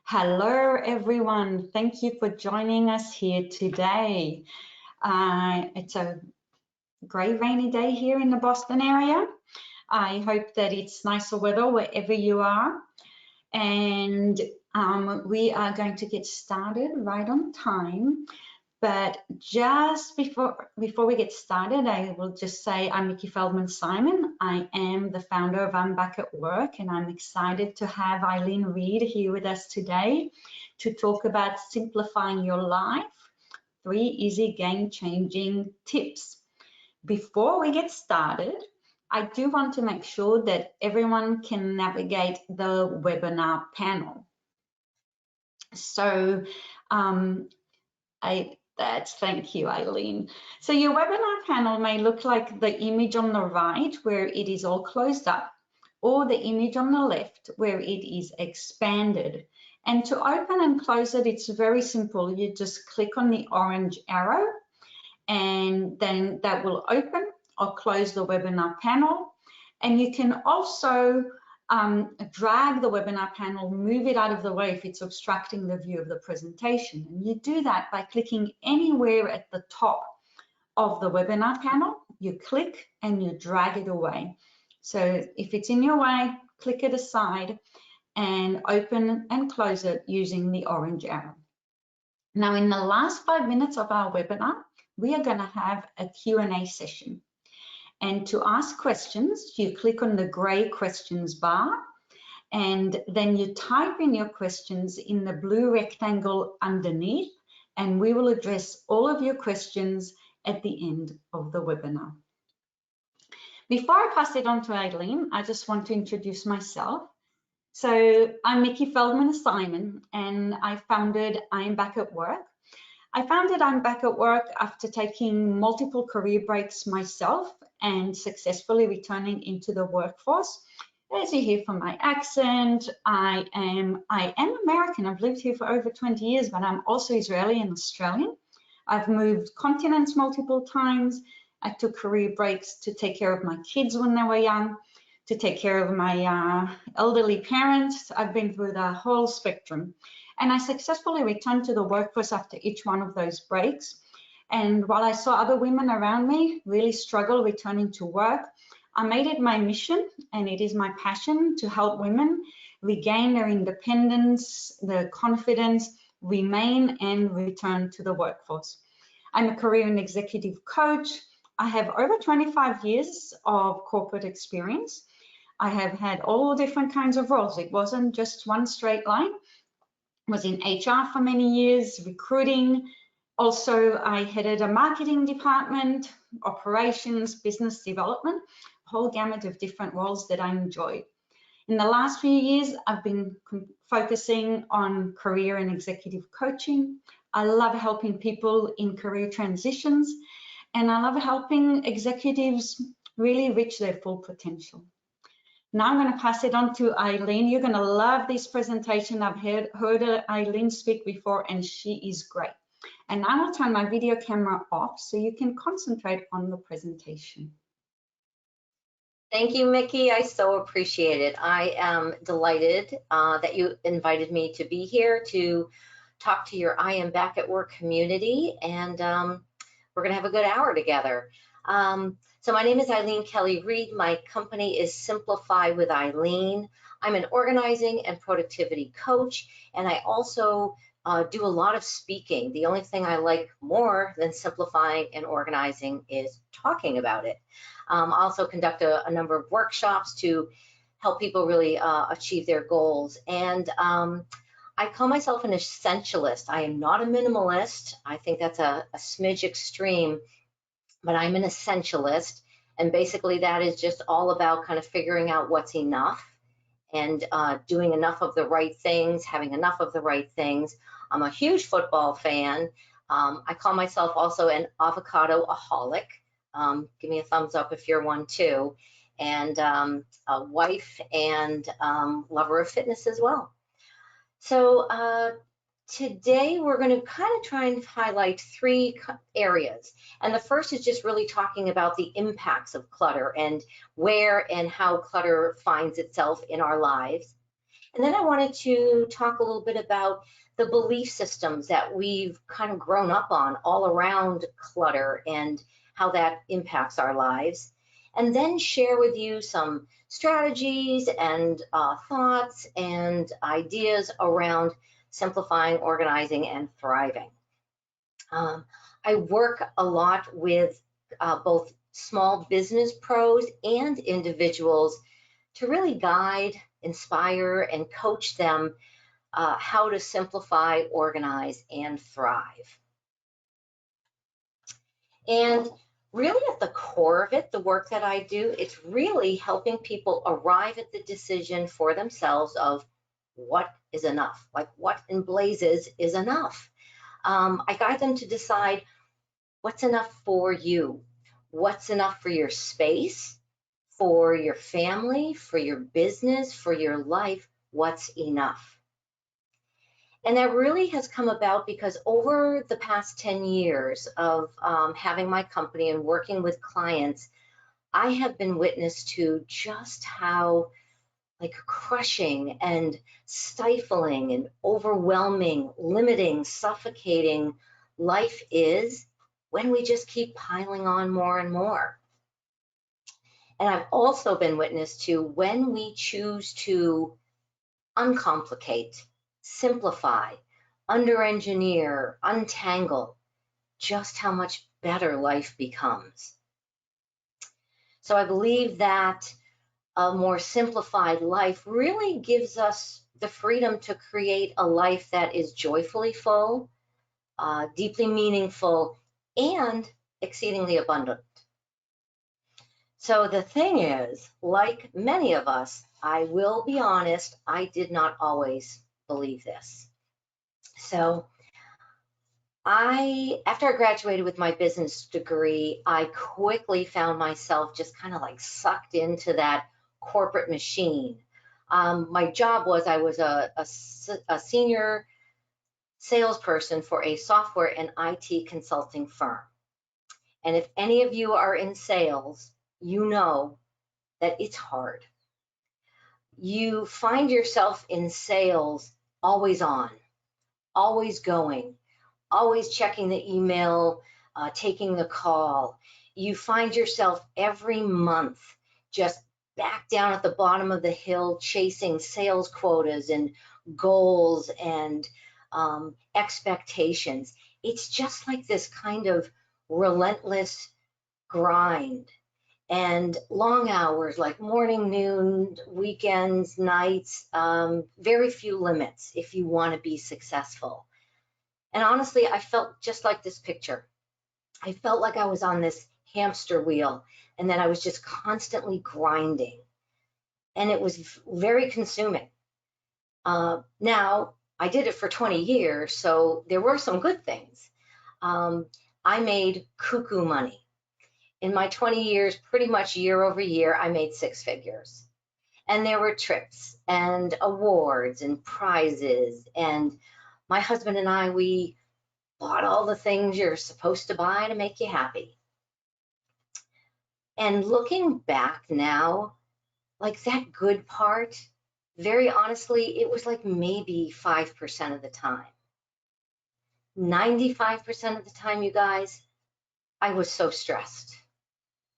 Hello, everyone. Thank you for joining us here today. It's a great rainy day here in the Boston area. I hope that it's nicer weather wherever you are. And we are going to get started right on time. But just before we get started, I will just say I'm Mickey Feldman-Simon. I am the founder of I'm Back at Work, and I'm excited to have Eileen Reed here with us today to talk about simplifying your life, 3 easy game-changing tips. Before we get started, I do want to make sure that everyone can navigate the webinar panel. So thank you, Eileen. So your webinar panel may look like the image on the right where it is all closed up, or the image on the left where it is expanded. And to open and close it, it's very simple. You just click on the orange arrow, and then that will open or close the webinar panel. And you can also drag the webinar panel, move it out of the way if it's obstructing the view of the presentation. And you do that by clicking anywhere at the top of the webinar panel. You click and you drag it away. So if it's in your way, click it aside and open and close it using the orange arrow. Now, in the last 5 minutes of our webinar, we are going to have a Q&A session. And to ask questions, you click on the gray questions bar, and then you type in your questions in the blue rectangle underneath, and we will address all of your questions at the end of the webinar. Before I pass it on to Eileen, I just want to introduce myself. So I'm Mickey Feldman-Simon, and I founded I'm Back at Work. I founded I'm Back at Work after taking multiple career breaks myself and successfully returning into the workforce. As you hear from my accent, I am American. I've lived here for over 20 years, but I'm also Israeli and Australian. I've moved continents multiple times. I took career breaks to take care of my kids when they were young, to take care of my elderly parents. I've been through the whole spectrum. And I successfully returned to the workforce after each one of those breaks. And while I saw other women around me really struggle returning to work, I made it my mission, and it is my passion, to help women regain their independence, their confidence, remain and return to the workforce. I'm a career and executive coach. I have over 25 years of corporate experience. I have had all different kinds of roles. It wasn't just one straight line. I was in HR for many years, recruiting. Also, I headed a marketing department, operations, business development, a whole gamut of different roles that I enjoyed. In the last few years, I've been focusing on career and executive coaching. I love helping people in career transitions, and I love helping executives really reach their full potential. Now I'm going to pass it on to Eileen. You're going to love this presentation. I've heard Eileen speak before, and she is great. And I will turn my video camera off so you can concentrate on the presentation. Thank you, Mickey. I so appreciate it. I am delighted that you invited me to be here to talk to your I Am Back at Work community, and we're going to have a good hour together. So my name is Eileen Kelly Reed. My company is Simplify with Eileen. I'm an organizing and productivity coach, and I also do a lot of speaking. The only thing I like more than simplifying and organizing is talking about it. I also conduct a number of workshops to help people really achieve their goals. And I call myself an essentialist. I am not a minimalist. I think that's a smidge extreme, but I'm an essentialist. And basically that is just all about kind of figuring out what's enough and doing enough of the right things, having enough of the right things. I'm a huge football fan. I call myself also an avocado-aholic. Give me a thumbs up if you're one too. And a wife and lover of fitness as well. So today we're going to kind of try and highlight 3 areas. And the first is just really talking about the impacts of clutter and where and how clutter finds itself in our lives. And then I wanted to talk a little bit about the belief systems that we've kind of grown up on all around clutter and how that impacts our lives. And then share with you some strategies and thoughts and ideas around simplifying, organizing, and thriving. I work a lot with both small business pros and individuals to really guide, inspire, and coach them how to simplify, organize, and thrive. And really at the core of it, the work that I do, it's really helping people arrive at the decision for themselves of what is enough, like what in blazes is enough. I guide them to decide what's enough for you, what's enough for your space, for your family, for your business, for your life, what's enough. And that really has come about because over the past 10 years of having my company and working with clients, I have been witness to just how like crushing and stifling and overwhelming, limiting, suffocating life is when we just keep piling on more and more. And I've also been witness to when we choose to uncomplicate, simplify, under-engineer, untangle, just how much better life becomes. So I believe that a more simplified life really gives us the freedom to create a life that is joyfully full, deeply meaningful, and exceedingly abundant. So the thing is, like many of us, I will be honest, I did not always believe this. So after I graduated with my business degree, I quickly found myself just kind of like sucked into that corporate machine. My job was I was a senior salesperson for a software and IT consulting firm. And if any of you are in sales, you know that it's hard. You find yourself in sales always on, always going, always checking the email, taking the call. You find yourself every month just back down at the bottom of the hill chasing sales quotas and goals and expectations. It's just like this kind of relentless grind and long hours like morning, noon, weekends, nights, very few limits if you want to be successful. And honestly, I felt just like this picture. I felt like I was on this hamster wheel and that I was just constantly grinding. And it was very consuming. Now, I did it for 20 years, so there were some good things. I made cuckoo money. In my 20 years, pretty much year over year, I made 6 figures. And there were trips and awards and prizes. And my husband and I, we bought all the things you're supposed to buy to make you happy. And looking back now, like that good part, very honestly, it was like maybe 5% of the time. 95% of the time, you guys, I was so stressed.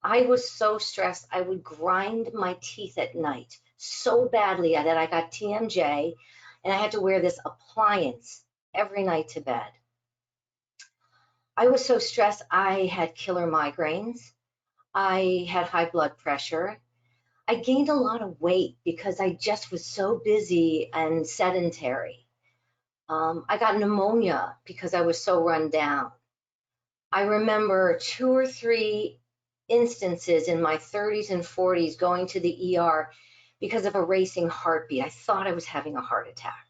I was so stressed, I would grind my teeth at night so badly that I got TMJ and I had to wear this appliance every night to bed. I was so stressed, I had killer migraines. I had high blood pressure. I gained a lot of weight because I just was so busy and sedentary. I got pneumonia because I was so run down. I remember 2 or 3 instances in my 30s and 40s going to the ER because of a racing heartbeat. I thought I was having a heart attack.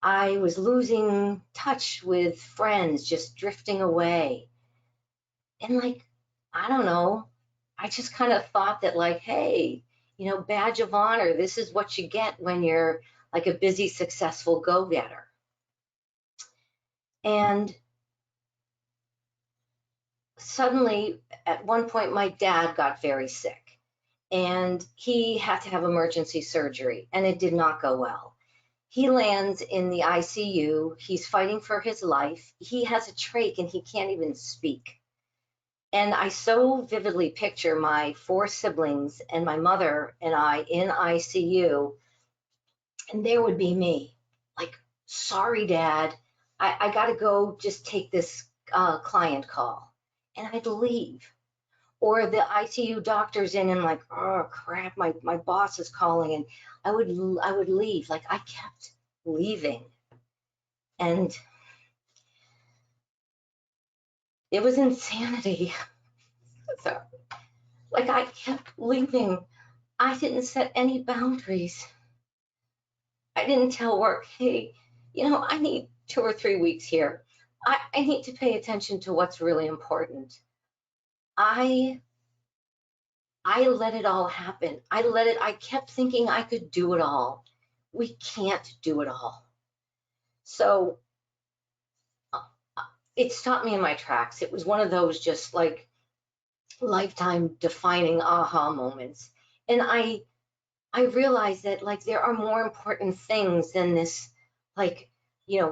I was losing touch with friends, just drifting away. And like, I don't know, I just kind of thought that like, hey, you know, badge of honor, this is what you get when you're like a busy, successful go-getter. And suddenly, at one point, my dad got very sick. and he had to have emergency surgery, and it did not go well. He lands in the ICU. He's fighting for his life. He has a trach and he can't even speak. And I so vividly picture my 4 siblings and my mother and I in ICU, and there would be me, like, sorry, Dad, I got to go just take this client call. And I'd leave. Or the ICU doctor's in and like, oh crap, my boss is calling, and I would leave. Like, I kept leaving. And it was insanity. So, like, I kept leaving. I didn't set any boundaries. I didn't tell work, hey, I need 2 or 3 weeks here. I need to pay attention to what's really important. I let it all happen. I kept thinking I could do it all. We can't do it all. So it stopped me in my tracks. It was one of those just like lifetime defining aha moments. And I realized that, like, there are more important things than this, like,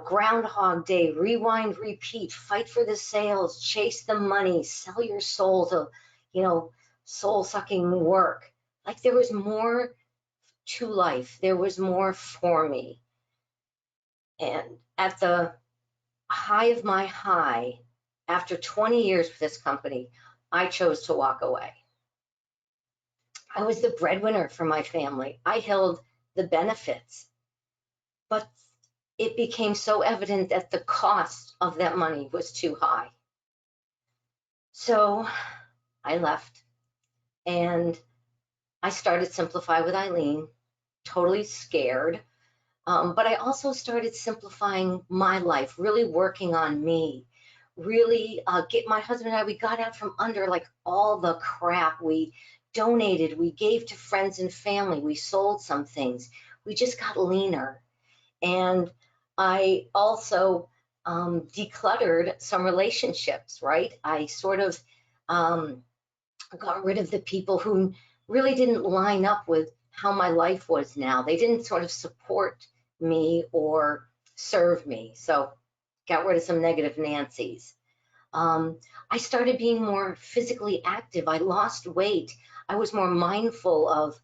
Groundhog Day, rewind, repeat, fight for the sales, chase the money, sell your soul to, soul-sucking work. Like, there was more to life. There was more for me. And at the high of my high, after 20 years with this company, I chose to walk away. I was the breadwinner for my family. I held the benefits, but it became so evident that the cost of that money was too high. So I left, and I started Simplify with Eileen, totally scared. But I also started simplifying my life, really working on me, really my husband and I, we got out from under like all the crap. We donated, we gave to friends and family, we sold some things, we just got leaner. And I also decluttered some relationships, right? I sort of got rid of the people who really didn't line up with how my life was now. They didn't sort of support me or serve me. So got rid of some negative Nancy's. I started being more physically active. I lost weight. I was more mindful of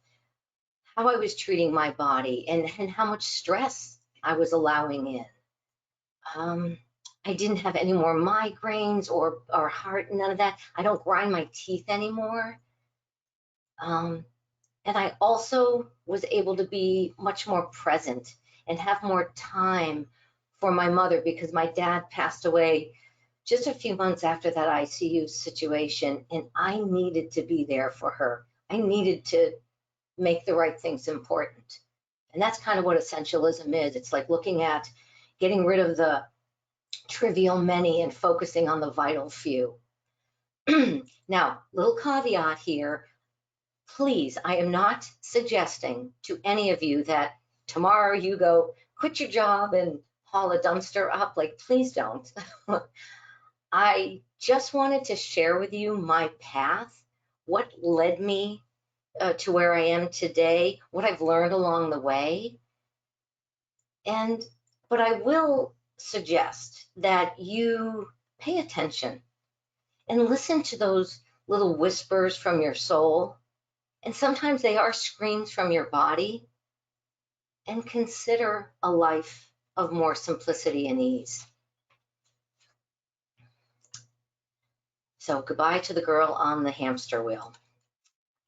how I was treating my body and how much stress I was allowing in. I didn't have any more migraines or heart, none of that. I don't grind my teeth anymore. And I also was able to be much more present and have more time for my mother, because my dad passed away just a few months after that ICU situation, and I needed to be there for her. I needed to make the right things important. And that's kind of what essentialism is. It's like looking at getting rid of the trivial many and focusing on the vital few. Now, little caveat here. Please, I am not suggesting to any of you that tomorrow you go quit your job and haul a dumpster up. Like, please don't. I just wanted to share with you my path, what led me to where I am today, what I've learned along the way. But I will suggest that you pay attention and listen to those little whispers from your soul. And sometimes they are screams from your body. And consider a life of more simplicity and ease. So goodbye to the girl on the hamster wheel.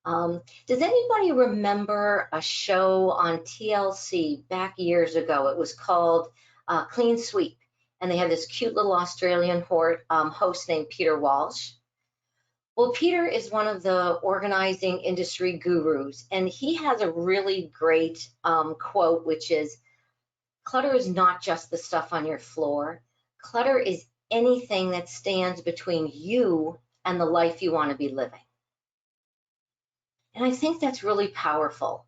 Does anybody remember a show on TLC back years ago? It was called Clean Sweep. And they had this cute little Australian host named Peter Walsh. Well, Peter is one of the organizing industry gurus, and he has a really great quote, which is, clutter is not just the stuff on your floor. Clutter is anything that stands between you and the life you want to be living. And I think that's really powerful,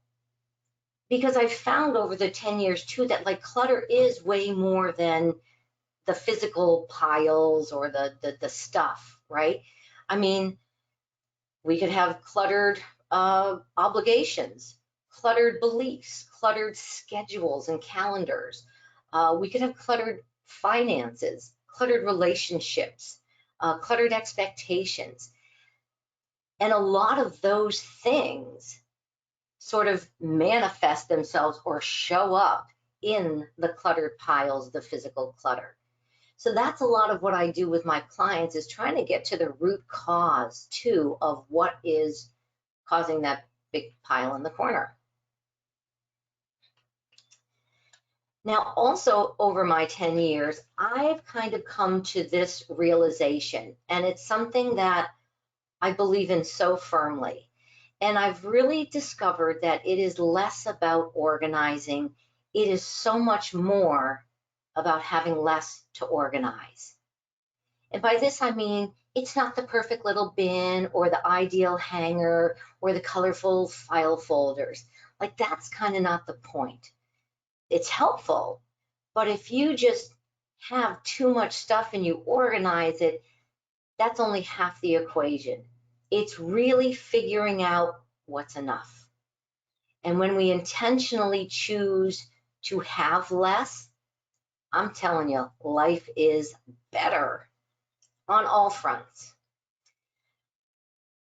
because I've found over the 10 years too that, like, clutter is way more than the physical piles or the stuff, right? I mean, we could have cluttered obligations, cluttered beliefs, cluttered schedules and calendars. We could have cluttered finances, cluttered relationships, cluttered expectations. And a lot of those things sort of manifest themselves or show up in the cluttered piles, the physical clutter. So that's a lot of what I do with my clients, is trying to get to the root cause too of what is causing that big pile in the corner. Now, also over my 10 years, I've kind of come to this realization, and it's something that I believe in so firmly. And I've really discovered that it is less about organizing. It is so much more about having less to organize. And by this, I mean, it's not the perfect little bin or the ideal hanger or the colorful file folders. Like, that's kind of not the point. It's helpful, but if you just have too much stuff and you organize it, that's only half the equation. It's really figuring out what's enough. And when we intentionally choose to have less, I'm telling you, life is better on all fronts.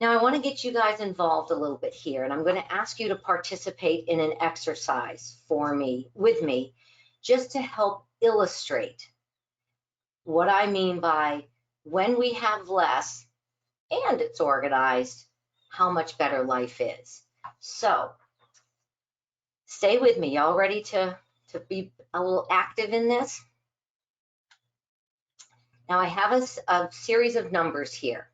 Now, I want to get you guys involved a little bit here, and I'm going to ask you to participate in an exercise with me, just to help illustrate what I mean by when we have less and it's organized, how much better life is. So stay with me. Y'all ready to be a little active in this? Now, I have a series of numbers here.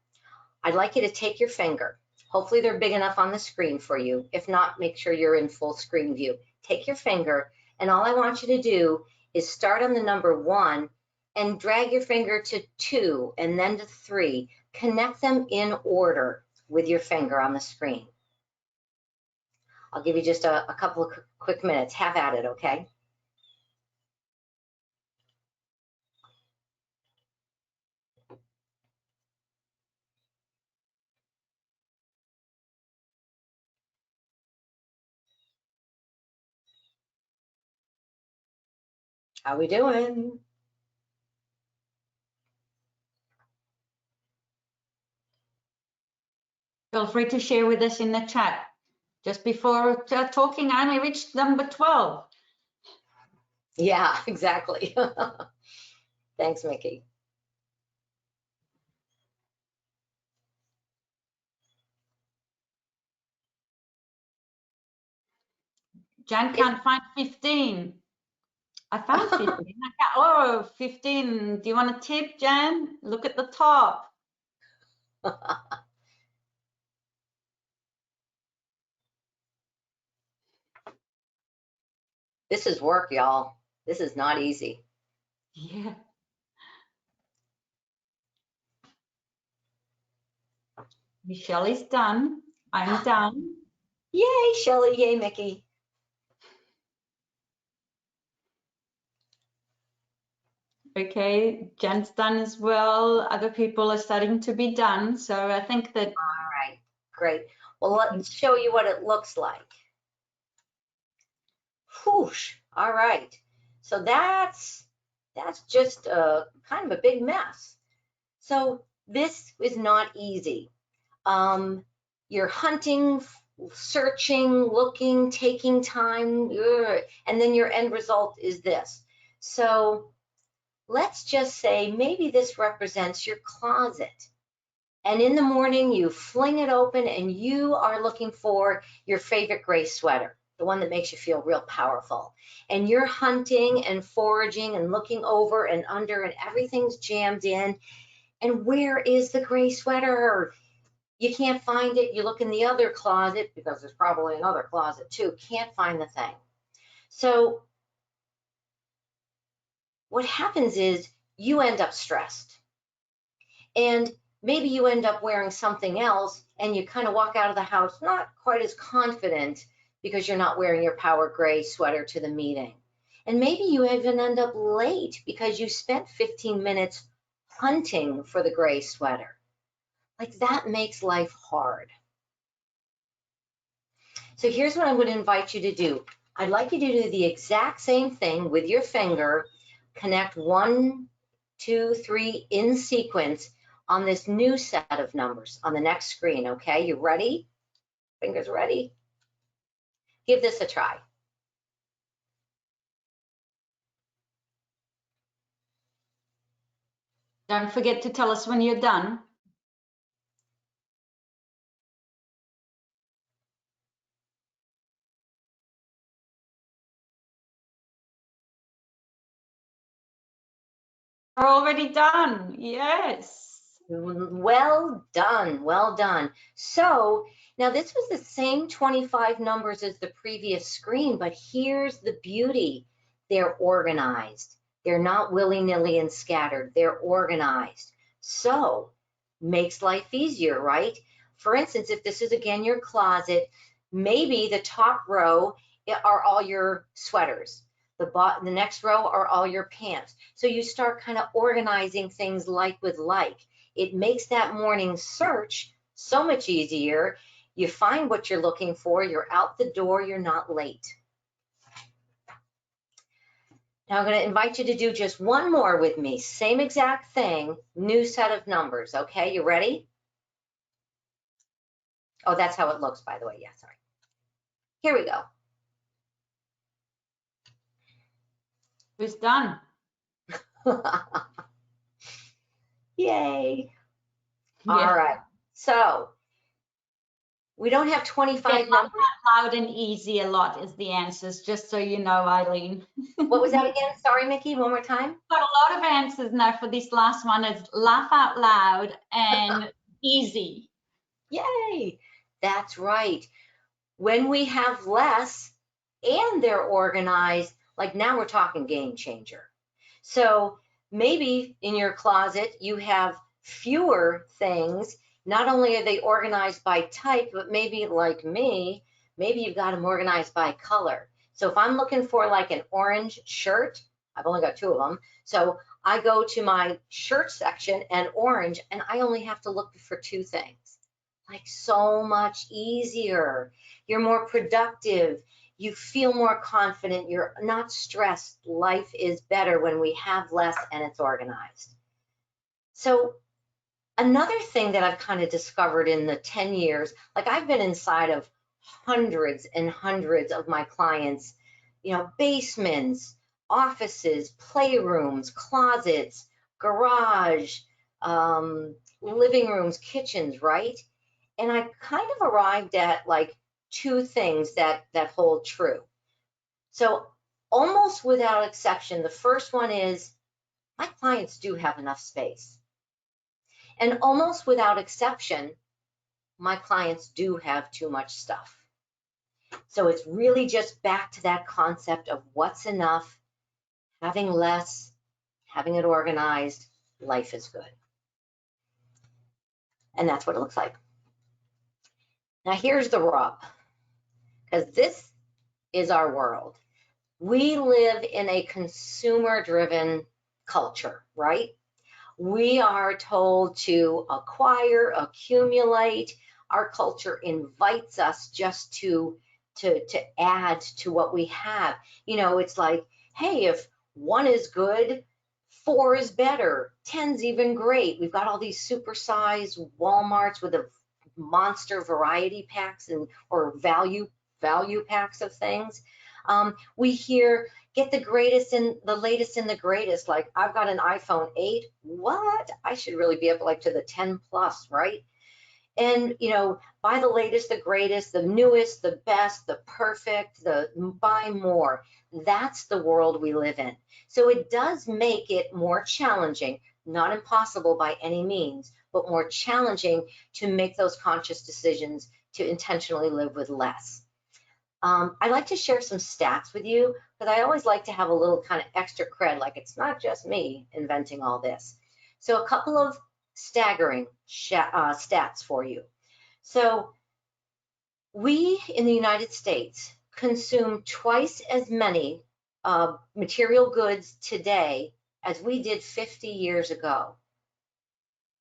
I'd like you to take your finger. Hopefully they're big enough on the screen for you. If not, make sure you're in full screen view. Take your finger, and all I want you to do is start on the number 1 and drag your finger to 2 and then to 3. Connect them in order with your finger on the screen. I'll give you just a couple of quick minutes. Have at it, okay? How we doing? Feel free to share with us in the chat. Just before talking, I only reached number 12. Yeah, exactly. Thanks, Mickey. Jan can't find 15. I found 15. Oh, 15. Do you want a tip, Jan? Look at the top. This is work, y'all. This is not easy. Yeah. Michelle is done. I'm done. Yay, Shelley. Yay, Mickey. Okay, Jan's done as well. Other people are starting to be done. So I think that. All right, great. Well, let's show you what it looks like. Whoosh. All right. So that's just a kind of a big mess. So this is not easy. You're hunting, searching, looking, taking time, and then your end result is this. So let's just say maybe this represents your closet. And in the morning, you fling it open and you are looking for your favorite gray sweater, the one that makes you feel real powerful. And you're hunting and foraging and looking over and under, and everything's jammed in. And where is the gray sweater? You can't find it. You look in the other closet, because there's probably another closet too. Can't find the thing. So what happens is you end up stressed. And maybe you end up wearing something else and you kind of walk out of the house not quite as confident because you're not wearing your power gray sweater to the meeting. And maybe you even end up late because you spent 15 minutes hunting for the gray sweater. Like, that makes life hard. So here's what I'm going to invite you to do. I'd like you to do the exact same thing with your finger. Connect 1, 2, 3 in sequence on this new set of numbers on the next screen, okay? You ready? Fingers ready? Give this a try. Don't forget to tell us when you're done. We're already done. Yes. Well done, well done. So now this was the same 25 numbers as the previous screen, but here's the beauty. They're organized. They're not willy-nilly and scattered. They're organized. So makes life easier, right? For instance, if this is again your closet, maybe the top row are all your sweaters. The next row are all your pants. So you start kind of organizing things like with like. It makes that morning search so much easier. You find what you're looking for, you're out the door, you're not late. Now I'm going to invite you to do just one more with me. Same exact thing, new set of numbers, okay? You ready? Oh, that's how it looks, by the way. Yeah, sorry. Here we go. Who's done? Yay. Yeah. All right. So we don't have 25 numbers. Loud and easy a lot is the answers, just so you know, Eileen. What was that again? Sorry, Mickey, one more time. Got a lot of answers now for this last one. Is laugh out loud and easy. Yay. That's right. When we have less and they're organized, like now we're talking game changer. So maybe in your closet you have fewer things. Not only are they organized by type, but maybe like me, maybe you've got them organized by color. So if I'm looking for like an orange shirt, I've only got 2 of them. So I go to my shirt section and orange, and I only have to look for 2 things. Like so much easier. You're more productive. You feel more confident. You're not stressed. Life is better when we have less and it's organized. So another thing that I've kind of discovered in the 10 years, like I've been inside of hundreds and hundreds of my clients, you know, basements, offices, playrooms, closets, garage, living rooms, kitchens, right? And I kind of arrived at like 2 things that hold true. So almost without exception, the first one is my clients do have enough space. And almost without exception, my clients do have too much stuff. So it's really just back to that concept of what's enough, having less, having it organized, life is good. And that's what it looks like. Now here's the rub, because this is our world. We live in a consumer-driven culture, right? We are told to acquire, accumulate. Our culture invites us just to add to what we have. You know, it's like, hey, if 1 is good, 4 is better, 10's even great. We've got all these supersized Walmarts with the monster variety packs or value packs of things. We hear get the greatest and the latest and the greatest. Like I've got an iPhone 8. What? I should really be up like to the 10 plus, right? And you know, buy the latest, the greatest, the newest, the best, the perfect, buy more. That's the world we live in. So it does make it more challenging, not impossible by any means, but more challenging to make those conscious decisions to intentionally live with less. I'd like to share some stats with you, because I always like to have a little kind of extra cred, like it's not just me inventing all this. So a couple of staggering stats for you. So we in the United States consume twice as many material goods today as we did 50 years ago.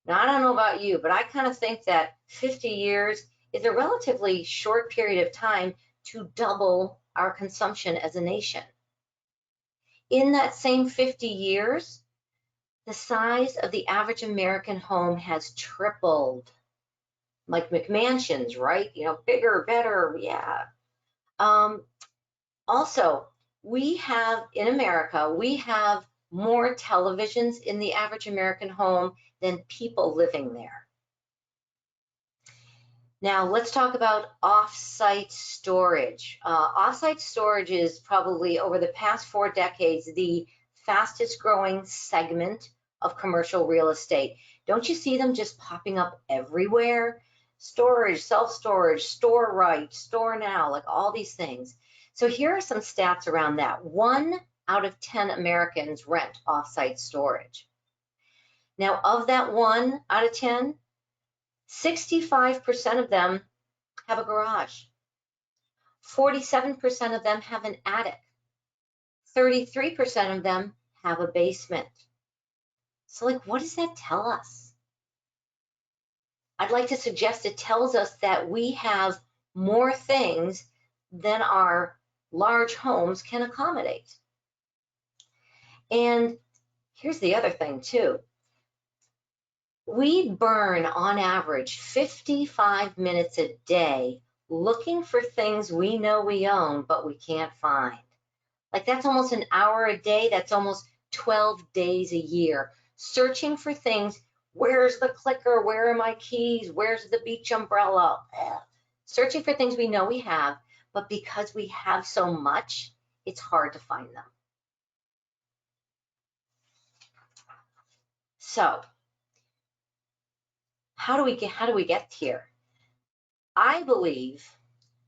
Now, I don't know about you, but I kind of think that 50 years is a relatively short period of time to double our consumption as a nation. In that same 50 years, the size of the average American home has tripled. Like McMansions, right? You know, bigger, better, yeah. Also, we have, in America, we have more televisions in the average American home than people living there. Now, let's talk about off-site storage. Off-site storage is probably, over the past 4 decades, the fastest growing segment of commercial real estate. Don't you see them just popping up everywhere? Storage, self-storage, store right, store now, like all these things. So here are some stats around that. 1 out of 10 Americans rent off-site storage. Now, of that 1 out of 10, 65% of them have a garage. 47% of them have an attic. 33% of them have a basement. So, like, what does that tell us? I'd like to suggest it tells us that we have more things than our large homes can accommodate. And here's the other thing too. We burn on average 55 minutes a day looking for things we know we own, but we can't find. Like, that's almost an hour a day. That's almost 12 days a year, searching for things. Where's the clicker? Where are my keys? Where's the beach umbrella? Searching for things we know we have, but because we have so much, it's hard to find them. So, how do we get here? I believe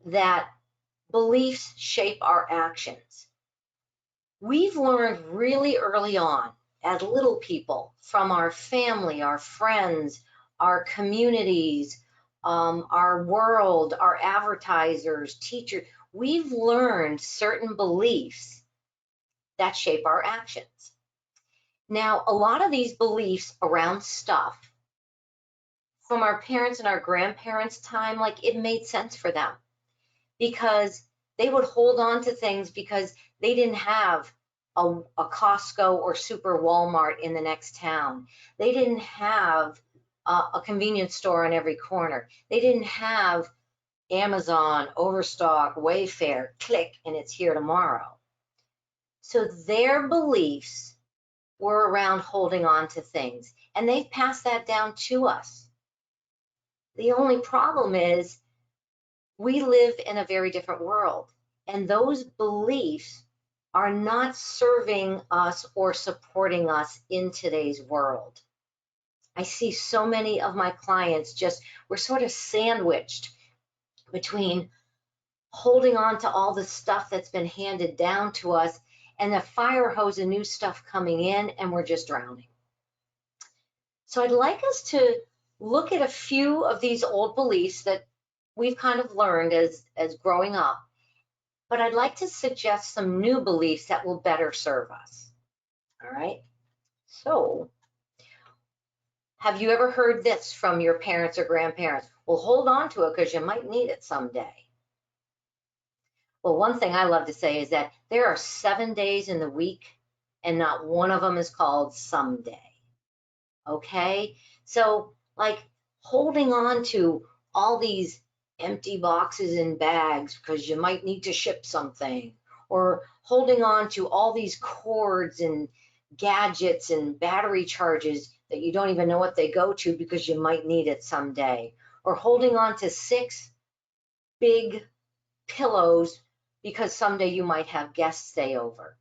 that beliefs shape our actions. We've learned really early on as little people from our family, our friends, our communities, our world, our advertisers, teachers. We've learned certain beliefs that shape our actions. Now, a lot of these beliefs around stuff from our parents and our grandparents' time, like, it made sense for them because they would hold on to things because they didn't have a Costco or Super Walmart in the next town. They didn't have a convenience store on every corner. They didn't have Amazon, Overstock, Wayfair, click, and it's here tomorrow. So their beliefs were around holding on to things, and they've passed that down to us. The only problem is we live in a very different world, and those beliefs are not serving us or supporting us in today's world. I see so many of my clients we're sort of sandwiched between holding on to all the stuff that's been handed down to us and the fire hose of new stuff coming in, and we're just drowning. So I'd like us to look at a few of these old beliefs that we've kind of learned as growing up, but I'd like to suggest some new beliefs that will better serve us. All right, so have you ever heard this from your parents or grandparents? Well, hold on to it because you might need it someday. Well, one thing I love to say is that there are 7 days in the week and not one of them is called someday. Okay, so like holding on to all these empty boxes and bags because you might need to ship something, or holding on to all these cords and gadgets and battery charges that you don't even know what they go to because you might need it someday, or holding on to 6 big pillows because someday you might have guests stay over.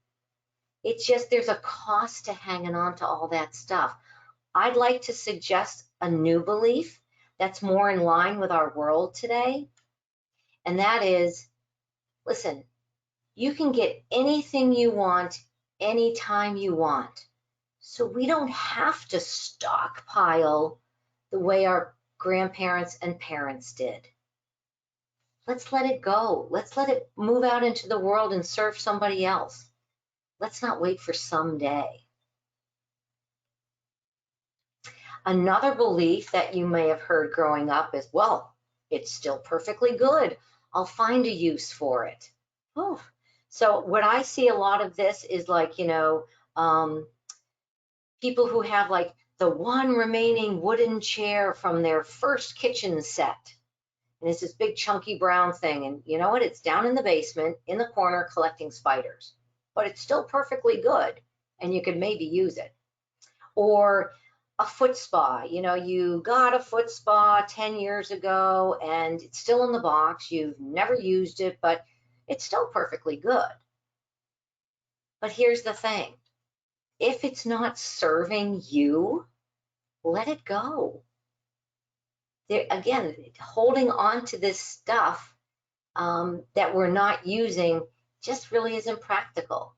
It's just, there's a cost to hanging on to all that stuff. I'd like to suggest a new belief that's more in line with our world today, and that is, listen, you can get anything you want anytime you want. So we don't have to stockpile the way our grandparents and parents did. Let's let it go. Let's let it move out into the world and serve somebody else. Let's not wait for someday. Another belief that you may have heard growing up is, well, it's still perfectly good. I'll find a use for it. Oh, so what I see a lot of this is like, people who have like the one remaining wooden chair from their first kitchen set. And it's this big chunky brown thing. And you know what? It's down in the basement in the corner collecting spiders, but it's still perfectly good and you could maybe use it. Or a foot spa, you got a foot spa 10 years ago and it's still in the box. You've never used it, but it's still perfectly good. But here's the thing. If it's not serving you, let it go. Again, holding on to this stuff that we're not using just really isn't practical.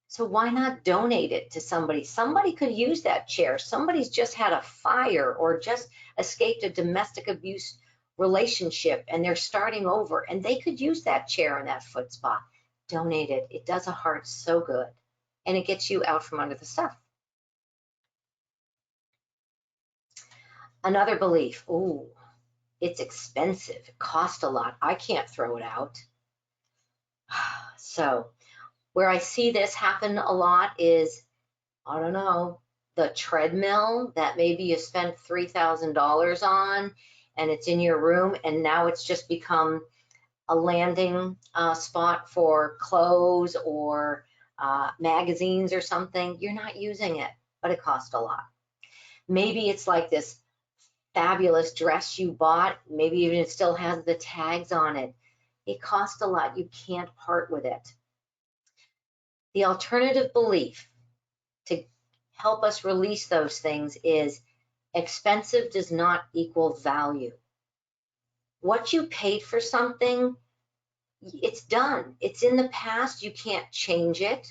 So why not donate it to somebody? Somebody could use that chair. Somebody's just had a fire or just escaped a domestic abuse relationship and they're starting over and they could use that chair and that foot spa. Donate it. It does a heart so good and it gets you out from under the stuff. Another belief, ooh, it's expensive, it costs a lot, I can't throw it out. So where I see this happen a lot is, I don't know, the treadmill that maybe you spent $3,000 on and it's in your room and now it's just become a landing spot for clothes or magazines or something. You're not using it, but it costs a lot. Maybe it's like this fabulous dress you bought, maybe even it still has the tags on it. It costs a lot, you can't part with it. The alternative belief to help us release those things is expensive does not equal value. What you paid for something, it's done. It's in the past, you can't change it.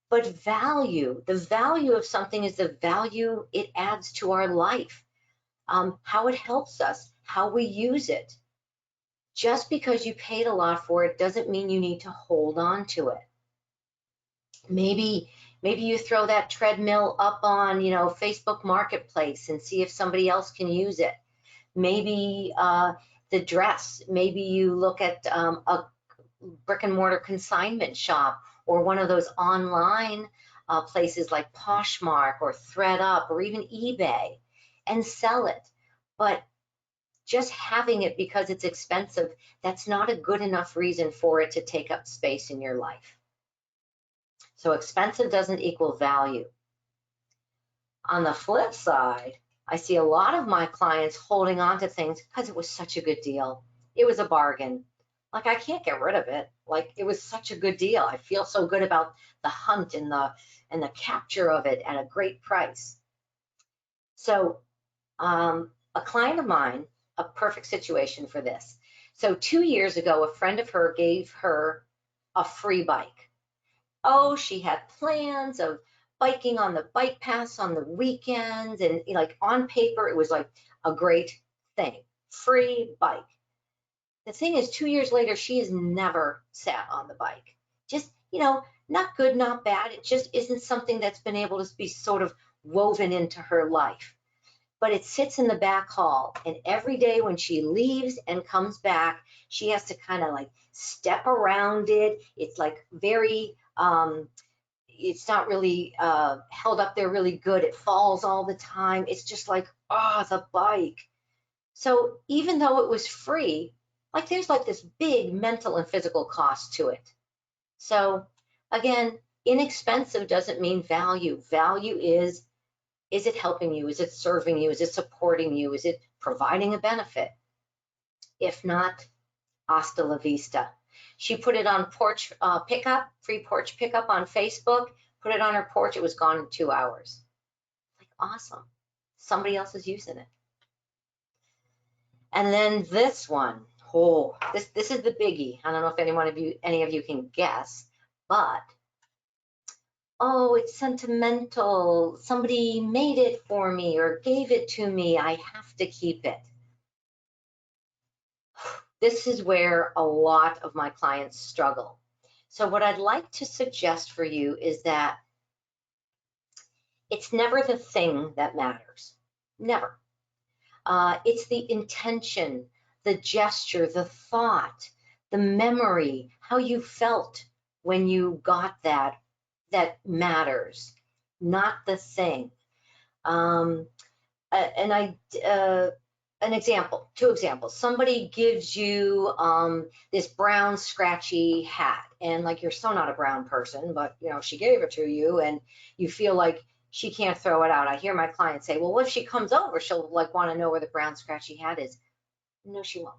But value, the value of something is the value it adds to our life. How it helps us, how we use it. Just because you paid a lot for it doesn't mean you need to hold on to it. Maybe you throw that treadmill up on, Facebook Marketplace and see if somebody else can use it. Maybe the dress, maybe you look at a brick and mortar consignment shop or one of those online places like Poshmark or ThreadUp or even eBay and sell it. But just having it because it's expensive, that's not a good enough reason for it to take up space in your life. So expensive doesn't equal value. On the flip side, I see a lot of my clients holding on to things because it was such a good deal. It was a bargain. Like I can't get rid of it. Like it was such a good deal. I feel so good about the hunt and the capture of it at a great price. So a client of mine, a perfect situation for this. So 2 years ago, a friend of her gave her a free bike. Oh, she had plans of biking on the bike paths on the weekends and like on paper, it was like a great thing, free bike. The thing is 2 years later, she has never sat on the bike. Just, not good, not bad. It just isn't something that's been able to be sort of woven into her life. But it sits in the back hall and every day when she leaves and comes back, she has to kind of like step around it. It's like very, it's not really held up there really good. It falls all the time. It's just like, oh, the bike. So even though it was free, like there's like this big mental and physical cost to it. So again, inexpensive doesn't mean value. Value is it helping you? Is it serving you? Is it supporting you? Is it providing a benefit? If not, hasta la vista. She put it on porch pickup, free porch pickup on Facebook, put it on her porch. It was gone in 2 hours. Like, awesome. Somebody else is using it. And then this one, this is the biggie. I don't know if any of you can guess, but oh, it's sentimental. Somebody made it for me or gave it to me. I have to keep it. This is where a lot of my clients struggle. So what I'd like to suggest for you is that it's never the thing that matters. Never. It's the intention the gesture, the thought, the memory, how you felt when you got that matters, not the thing. Two examples. Somebody gives you this brown scratchy hat, and like you're so not a brown person, but you know she gave it to you, and you feel like she can't throw it out. I hear my clients say, well, what if she comes over? She'll like want to know where the brown scratchy hat is. No, she won't.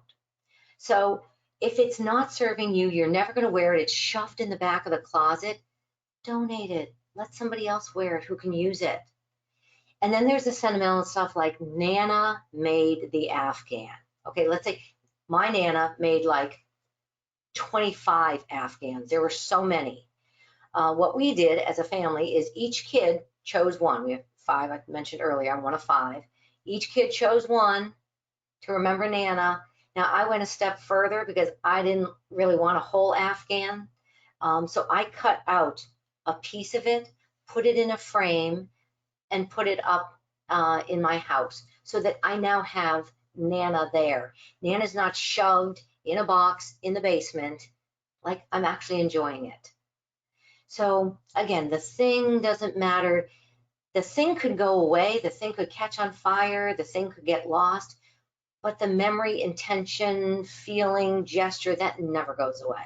So if it's not serving you, you're never going to wear it. It's shoved in the back of the closet. Donate it. Let somebody else wear it who can use it. And then there's the sentimental stuff like Nana made the Afghan. Okay, let's say my Nana made like 25 Afghans. There were so many. What we did as a family is each kid chose one. We have 5, I mentioned earlier, I'm one of 5. Each kid chose one to remember Nana. Now I went a step further because I didn't really want a whole Afghan. So I cut out a piece of it, put it in a frame, and put it up in my house so that I now have Nana there. Nana's not shoved in a box in the basement, like I'm actually enjoying it. So again, the thing doesn't matter. The thing could go away, the thing could catch on fire, the thing could get lost, but the memory, intention, feeling, gesture, that never goes away.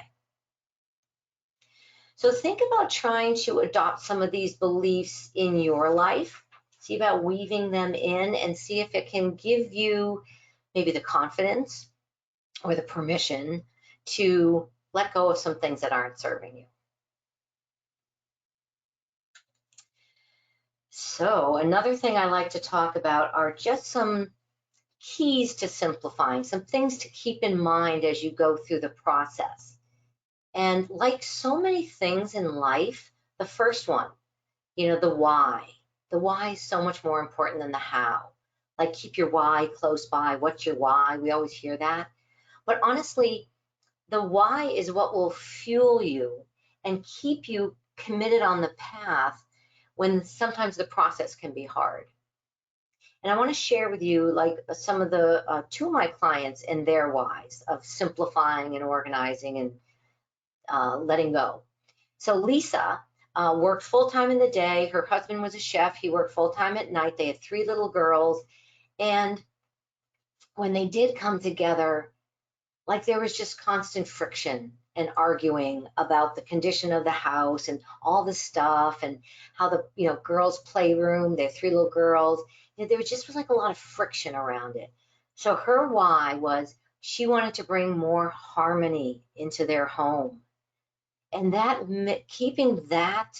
So think about trying to adopt some of these beliefs in your life. See about weaving them in and see if it can give you maybe the confidence or the permission to let go of some things that aren't serving you. So another thing I like to talk about are just some keys to simplifying, some things to keep in mind as you go through the process. And like so many things in life, the first one, you know, the why. The why is so much more important than the how. Like keep your why close by. What's your why? We always hear that. But honestly, the why is what will fuel you and keep you committed on the path when sometimes the process can be hard. And I want to share with you like some of the 2 of my clients and their whys of simplifying and organizing and letting go. So Lisa worked full-time in the day. Her husband was a chef. He worked full-time at night. They had 3 little girls. And when they did come together, like there was just constant friction and arguing about the condition of the house and all the stuff and how the girls' playroom, their 3 little girls, there was like a lot of friction around it. So her why was she wanted to bring more harmony into their home. And that keeping that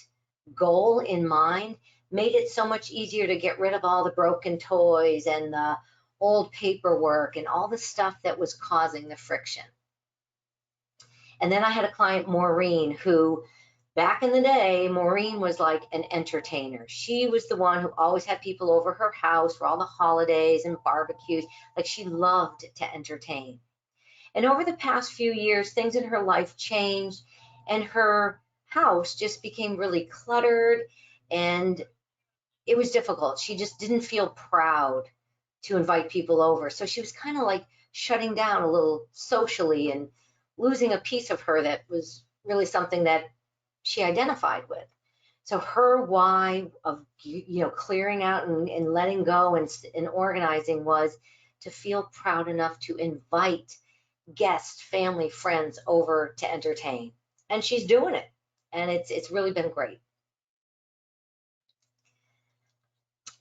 goal in mind made it so much easier to get rid of all the broken toys and the old paperwork and all the stuff that was causing the friction. And then I had a client, Maureen, who back in the day, Maureen was like an entertainer. She was the one who always had people over her house for all the holidays and barbecues. Like she loved to entertain. And over the past few years, things in her life changed and her house just became really cluttered and it was difficult. She just didn't feel proud to invite people over. So she was kind of like shutting down a little socially and losing a piece of her that was really something that she identified with. So her why of clearing out and letting go and organizing was to feel proud enough to invite guests, family, friends over to entertain. And she's doing it. And it's really been great.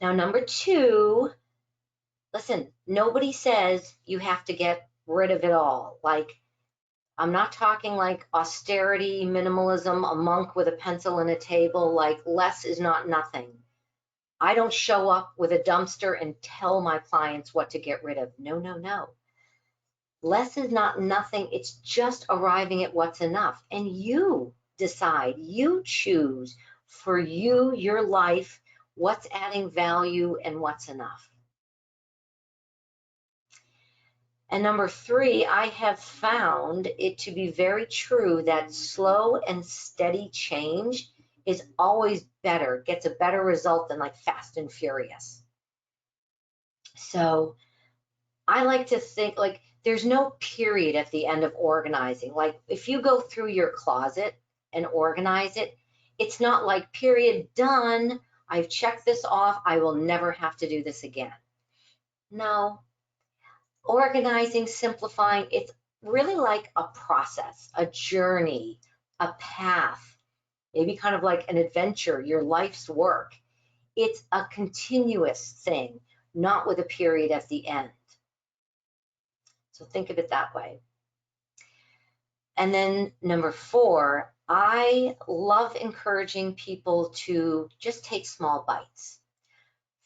Now, number 2, listen, nobody says you have to get rid of it all. Like, I'm not talking like austerity, minimalism, a monk with a pencil and a table, like less is not nothing. I don't show up with a dumpster and tell my clients what to get rid of. No, no, no. Less is not nothing. It's just arriving at what's enough. And you decide, you choose for you, your life, what's adding value and what's enough. And number 3, I have found it to be very true that slow and steady change is always better, gets a better result than like fast and furious. So I like to think like there's no period at the end of organizing. Like if you go through your closet and organize it, it's not like period, done, I've checked this off, I will never have to do this again. No, organizing, simplifying, it's really like a process, a journey, a path, maybe kind of like an adventure, your life's work. It's a continuous thing, not with a period at the end. So think of it that way. And then number 4, I love encouraging people to just take small bites.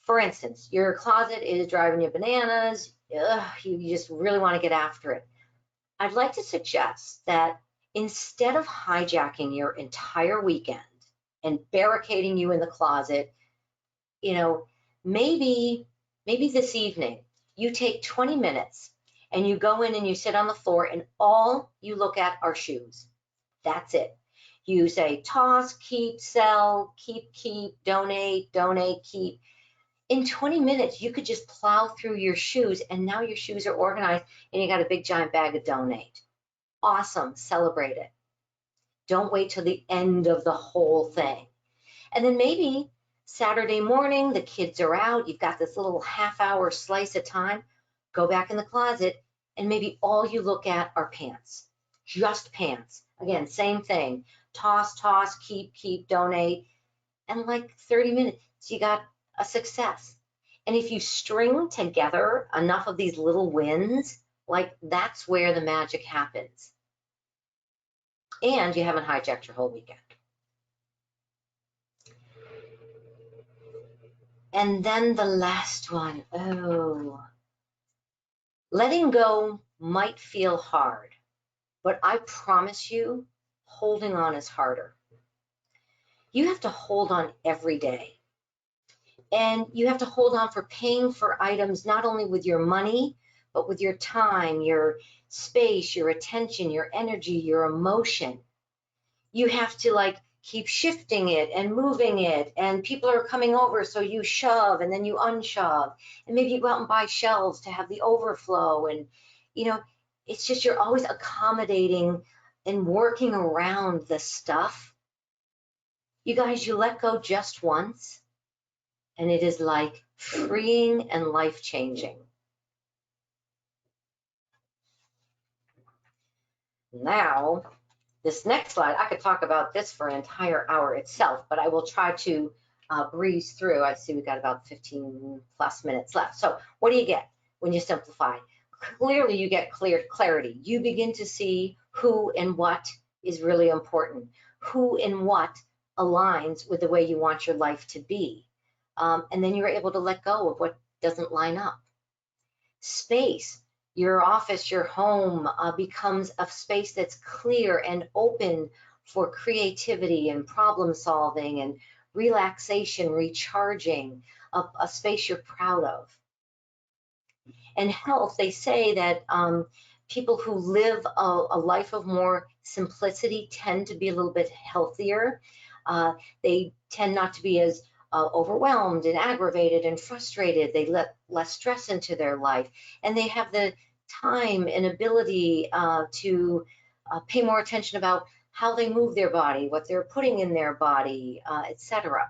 For instance, your closet is driving you bananas. You just really want to get after it. I'd like to suggest that instead of hijacking your entire weekend and barricading you in the closet, you know, maybe this evening you take 20 minutes and you go in and you sit on the floor and all you look at are shoes. That's it. You say toss, keep, sell, keep, donate, keep. In 20 minutes, you could just plow through your shoes and now your shoes are organized and you got a big giant bag of donate. Awesome, celebrate it. Don't wait till the end of the whole thing. And then maybe Saturday morning, the kids are out, you've got this little half-hour slice of time, go back in the closet, and maybe all you look at are pants, just pants. Again, same thing, toss, keep, donate, and like 30 minutes, you got a success. And if you string together enough of these little wins, like that's where the magic happens. And you haven't hijacked your whole weekend. And then the last one, letting go might feel hard, but I promise you, holding on is harder. You have to hold on every day. And you have to hold on for paying for items, not only with your money, but with your time, your space, your attention, your energy, your emotion. You have to like keep shifting it and moving it, and people are coming over, so you shove and then you unshove, and maybe you go out and buy shelves to have the overflow, and you know, it's just you're always accommodating and working around the stuff. You guys, you let go just once, and it is like freeing and life-changing. Now, this next slide, I could talk about this for an entire hour itself, but I will try to breeze through. I see we've got about 15 plus minutes left. So what do you get when you simplify? Clearly, you get clarity. You begin to see who and what is really important, who and what aligns with the way you want your life to be. And then you're able to let go of what doesn't line up. Space. Your office, your home becomes a space that's clear and open for creativity and problem solving and relaxation, recharging, a space you're proud of. And health, they say that people who live a life of more simplicity tend to be a little bit healthier. They tend not to be as overwhelmed and aggravated and frustrated. They let less stress into their life, and they have the time and ability to pay more attention about how they move their body, what they're putting in their body, etc.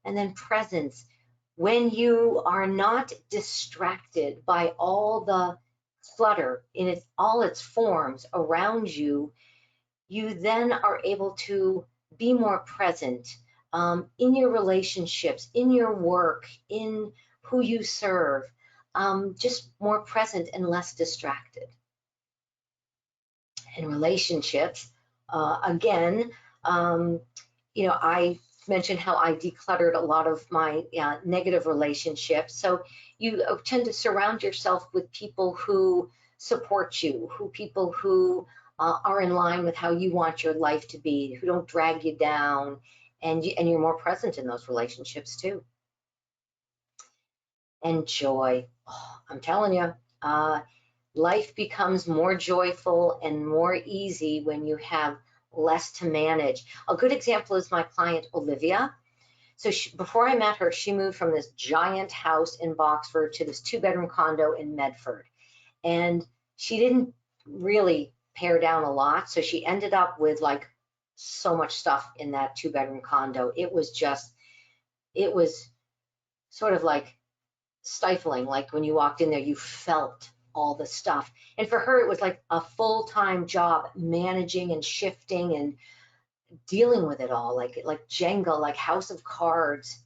And then presence. When you are not distracted by all the clutter in all its forms around you, you then are able to be more present in your relationships, in your work, in who you serve, just more present and less distracted. In relationships, again, you know, I mentioned how I decluttered a lot of my negative relationships. So you tend to surround yourself with people who support you, people who are in line with how you want your life to be, who don't drag you down, and you're more present in those relationships too. And joy. Oh, I'm telling you, life becomes more joyful and more easy when you have less to manage. A good example is my client, Olivia. So before I met her, she moved from this giant house in Boxford to this 2-bedroom condo in Medford. And she didn't really pare down a lot. So she ended up with like so much stuff in that 2-bedroom condo. It was sort of like stifling. Like when you walked in there, you felt all the stuff. And for her, it was like a full-time job managing and shifting and dealing with it all, like Jenga, like House of Cards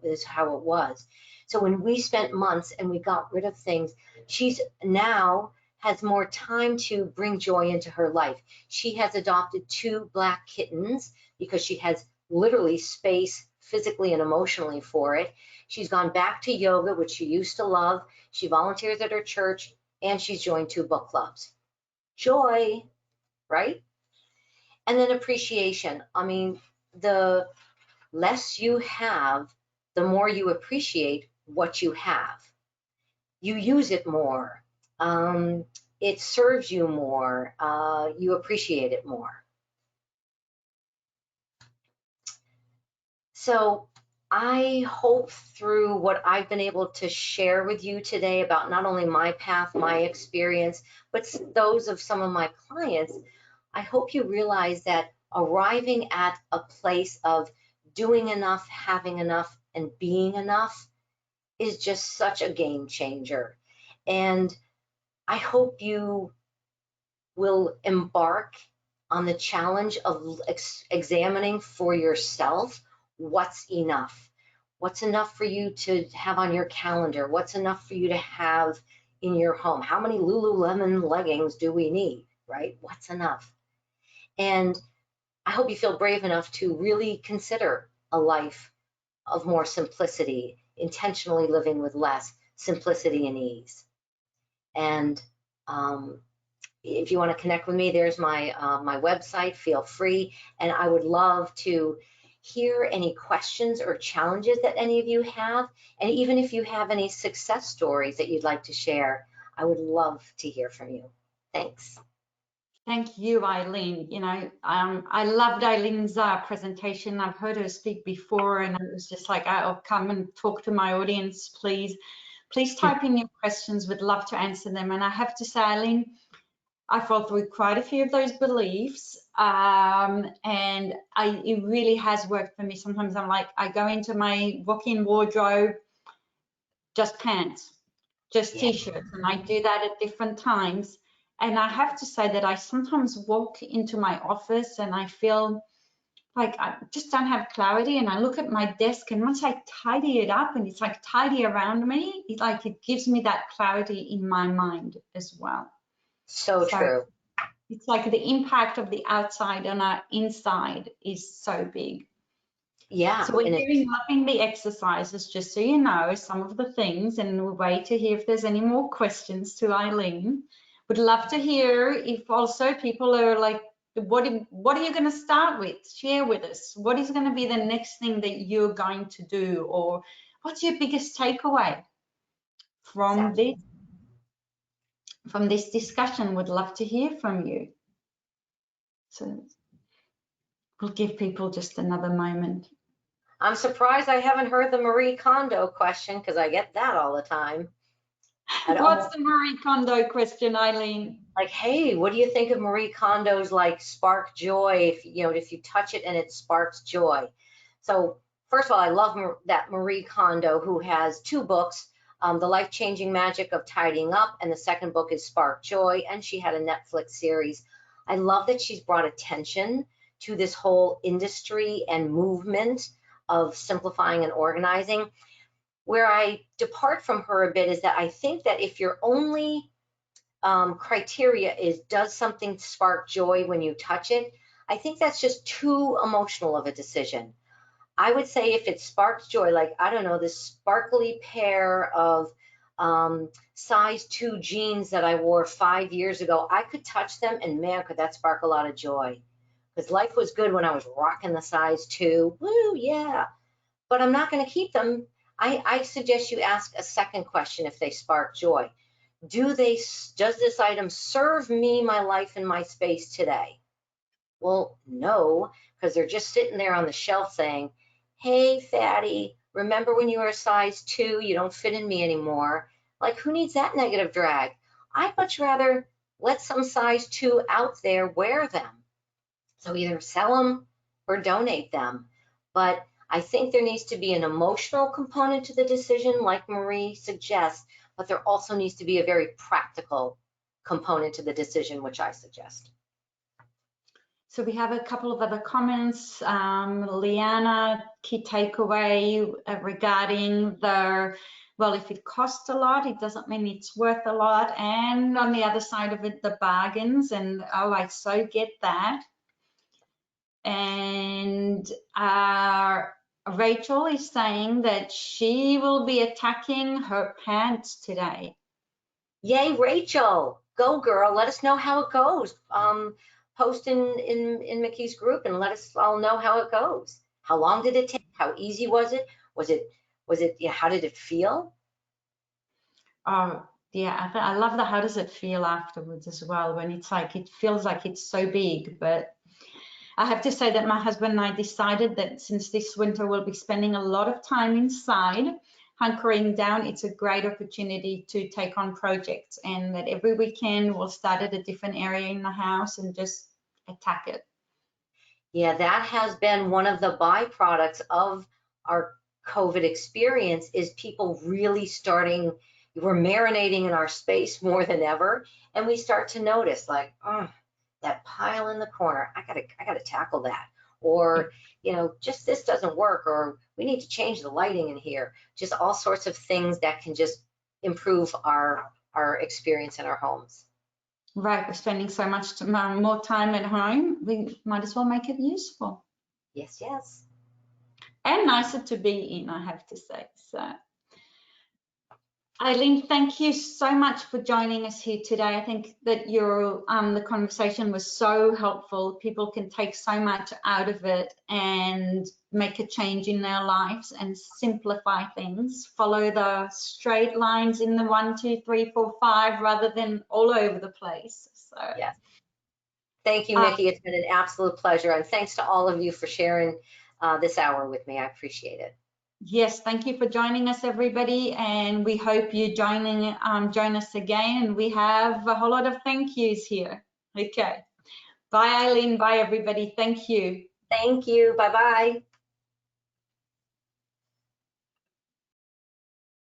is how it was. So when we spent months and we got rid of things, she's now has more time to bring joy into her life. She has adopted 2 black kittens because she has literally space physically and emotionally for it. She's gone back to yoga, which she used to love. She volunteers at her church, and she's joined 2 book clubs. Joy, right? And then appreciation. I mean, the less you have, the more you appreciate what you have. You use it more. It serves you more. You appreciate it more. So I hope through what I've been able to share with you today about not only my path, my experience, but those of some of my clients, I hope you realize that arriving at a place of doing enough, having enough, and being enough is just such a game changer. And I hope you will embark on the challenge of examining for yourself what's enough. What's enough for you to have on your calendar? What's enough for you to have in your home? How many Lululemon leggings do we need, right? What's enough? And I hope you feel brave enough to really consider a life of more simplicity, intentionally living with less, simplicity and ease. And if you want to connect with me, there's my my website, feel free. And I would love to hear any questions or challenges that any of you have. And even if you have any success stories that you'd like to share, I would love to hear from you. Thanks. Thank you, Eileen. You know, I loved Eileen's presentation. I've heard her speak before, and it was just like, I'll come and talk to my audience, please. Please type in your questions. We'd love to answer them. And I have to say, Eileen, I fought through quite a few of those beliefs, and it really has worked for me. Sometimes I'm like, I go into my walk-in wardrobe, just pants, just t-shirts, and I do that at different times. And I have to say that I sometimes walk into my office and I feel like I just don't have clarity, and I look at my desk, and once I tidy it up and it's like tidy around me, it gives me that clarity in my mind as well. So true. It's like the impact of the outside on our inside is so big. Yeah. So we're loving the exercises, just so you know, some of the things, and we'll wait to hear if there's any more questions to Eileen. Would love to hear if also people are like, what are you going to start with? Share with us. What is going to be the next thing that you're going to do, or what's your biggest takeaway from this discussion? Would love to hear from you. So we'll give people just another moment. I'm surprised I haven't heard the Marie Kondo question, because I get that all the time. What's the Marie Kondo question, Eileen? Like, hey, what do you think of Marie Kondo's like spark joy? If you touch it and it sparks joy. So first of all, I love that Marie Kondo, who has 2 books, The Life-Changing Magic of Tidying Up, and the second book is Spark Joy, and she had a Netflix series. I love that she's brought attention to this whole industry and movement of simplifying and organizing. Where I depart from her a bit is that I think that if your only criteria is, does something spark joy when you touch it, I think that's just too emotional of a decision. I would say if it sparks joy, like, I don't know, this sparkly pair of size 2 jeans that I wore 5 years ago, I could touch them, and man, could that spark a lot of joy. Because life was good when I was rocking the size 2. Woo, yeah. But I'm not going to keep them. I suggest you ask a second question if they spark joy. Does this item serve me, my life, and my space today? Well, no, because they're just sitting there on the shelf saying, hey, fatty, remember when you were a size 2? You don't fit in me anymore. Like, who needs that negative drag? I'd much rather let some size 2 out there wear them. So either sell them or donate them. But I think there needs to be an emotional component to the decision, like Marie suggests, but there also needs to be a very practical component to the decision, which I suggest. So we have a couple of other comments. Liana, key takeaway regarding well, if it costs a lot, it doesn't mean it's worth a lot. And on the other side of it, the bargains. And oh, I so get that. And Rachel is saying that she will be attacking her pants today. Yay, Rachel. Go, girl. Let us know how it goes. Post in Mickey's group and let us all know how it goes. How long did it take? How easy was it? Was it, yeah, how did it feel? Oh, yeah, I love the how does it feel afterwards as well, when it's like, it feels like it's so big. But I have to say that my husband and I decided that since this winter we'll be spending a lot of time inside, hunkering down, it's a great opportunity to take on projects, and that every weekend we'll start at a different area in the house and just attack it. Yeah, that has been one of the byproducts of our COVID experience, is people really starting, we're marinating in our space more than ever, and we start to notice like, oh, that pile in the corner, I gotta tackle that. Or, you know, just this doesn't work, or we need to change the lighting in here. Just all sorts of things that can just improve our experience in our homes. Right, we're spending so much more time at home, we might as well make it useful. Yes, yes. And nicer to be in, I have to say. So, Eileen, thank you so much for joining us here today. I think that the conversation was so helpful. People can take so much out of it and make a change in their lives and simplify things. Follow the straight lines in the 1, 2, 3, 4, 5 rather than all over the place. So yes. Thank you, Mickey. It's been an absolute pleasure, and thanks to all of you for sharing this hour with me. I appreciate it. Yes, thank you for joining us, everybody, and we hope you join us again. And we have a whole lot of thank yous here. Okay. Bye, Eileen. Bye, everybody. Thank you. Thank you. Bye-bye.